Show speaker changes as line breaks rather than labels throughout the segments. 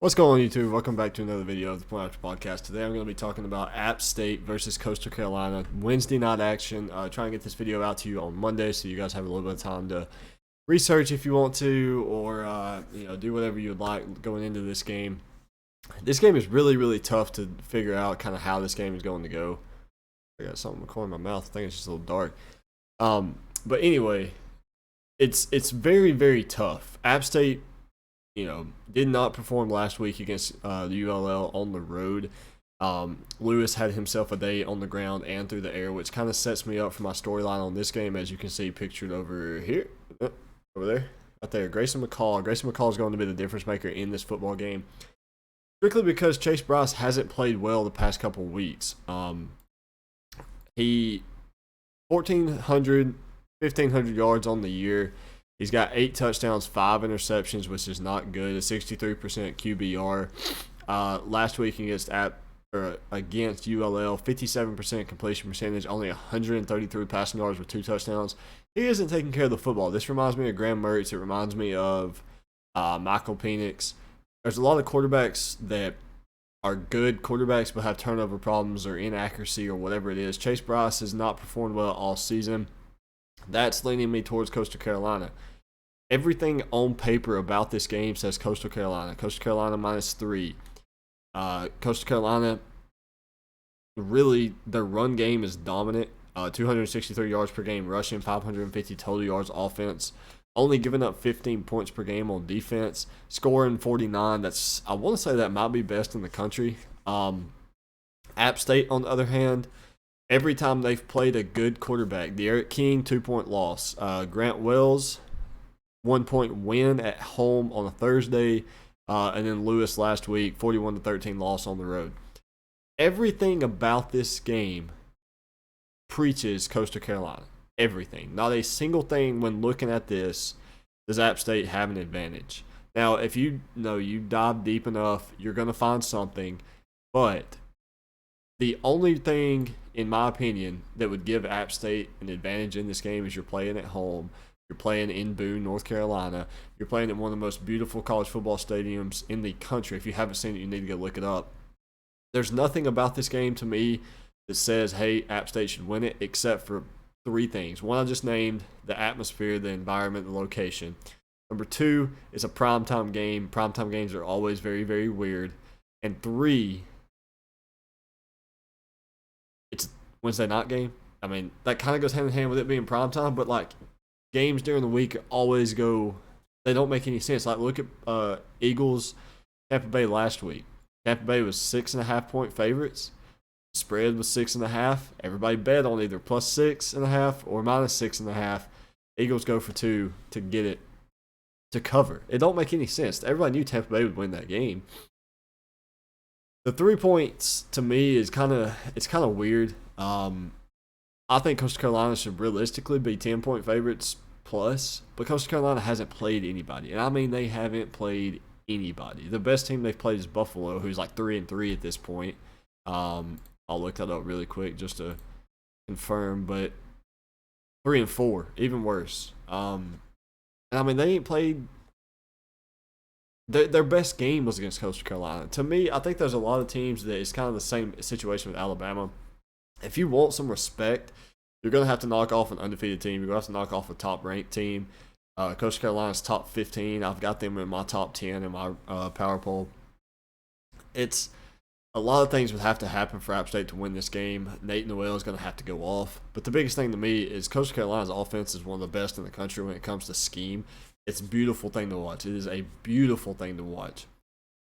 What's going on, YouTube? Welcome back to another video of the Point After Podcast. Today I'm going to be talking about App State versus Coastal Carolina Wednesday night action. Trying to get this video out to you on Monday so you guys have a little bit of time to research if you want to, or do whatever you'd like going into this game. This game is really tough to figure out kind of how this game is going to go. I got something in the corner of my mouth. I think it's just a little dark. But anyway, it's very tough. App State, did not perform last week against the ULL on the road. Lewis had himself a day on the ground and through the air, which kind of sets me up for my storyline on this game, as you can see pictured over here, over there, right there. Grayson McCall. Grayson McCall is going to be the difference maker in this football game, strictly because Chase Bryce hasn't played well the past couple weeks. He 1,500 yards on the year. He's got 8 touchdowns, 5 interceptions, which is not good. A 63% QBR. Last week against ULL, 57% completion percentage, only 133 passing yards with 2 touchdowns. He isn't taking care of the football. This reminds me of Graham Mertz. It reminds me of Michael Penix. There's a lot of quarterbacks that are good quarterbacks but have turnover problems or inaccuracy or whatever it is. Chase Bryce has not performed well all season. That's leaning me towards Coastal Carolina. Everything on paper about this game says Coastal Carolina. Coastal Carolina -3. Coastal Carolina, really, their run game is dominant. 263 yards per game rushing, 550 total yards offense. Only giving up 15 points per game on defense. Scoring 49. I want to say that might be best in the country. App State, on the other hand, every time they've played a good quarterback, the Eric King 2-point loss, Grant Wells 1-point win at home on a Thursday, and then Lewis last week 41-13 loss on the road. Everything about this game preaches Coastal Carolina. Everything. Not a single thing when looking at this does App State have an advantage. Now, if you dive deep enough, you're going to find something, but the only thing, in my opinion, that would give App State an advantage in this game is you're playing at home. You're playing in Boone, North Carolina. You're playing in one of the most beautiful college football stadiums in the country. If you haven't seen it, you need to go look it up. There's nothing about this game to me that says, hey, App State should win it, except for 3 things. One I just named, the atmosphere, the environment, the location. Number 2 is a primetime game. Primetime games are always very weird. And 3, it's Wednesday night game. I mean, that kind of goes hand in hand with it being primetime, but like games during the week always they don't make any sense. Like, look at Eagles, Tampa Bay last week. Tampa Bay was 6.5-point favorites. Spread was 6.5. Everybody bet on either +6.5 or -6.5. Eagles go for 2 to get it to cover. It don't make any sense. Everybody knew Tampa Bay would win that game. The 3 points to me is kind of weird. I think Coastal Carolina should realistically be 10-point favorites plus, but Coastal Carolina hasn't played anybody, and I mean they haven't played anybody. The best team they've played is Buffalo, who's like 3-3 at this point. I'll look that up really quick just to confirm, but 3-4, even worse. And I mean they ain't played. Their best game was against Coastal Carolina. To me, I think there's a lot of teams that it's kind of the same situation with Alabama. If you want some respect, you're going to have to knock off an undefeated team. You're going to have to knock off a top-ranked team. Coastal Carolina's top 15. I've got them in my top 10 in my power poll. It's a lot of things would have to happen for App State to win this game. Nate Noel is going to have to go off. But the biggest thing to me is Coastal Carolina's offense is one of the best in the country when it comes to scheme. It's a beautiful thing to watch. It is a beautiful thing to watch.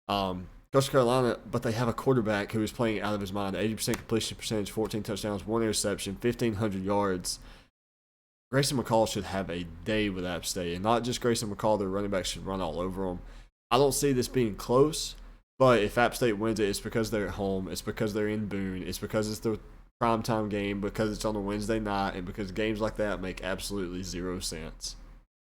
Coastal Carolina, but they have a quarterback who is playing out of his mind. 80% completion percentage, 14 touchdowns, 1 interception, 1,500 yards. Grayson McCall should have a day with App State. And not just Grayson McCall, their running back should run all over them. I don't see this being close, but if App State wins it, it's because they're at home. It's because they're in Boone. It's because it's the primetime game, because it's on a Wednesday night, and because games like that make absolutely 0 sense.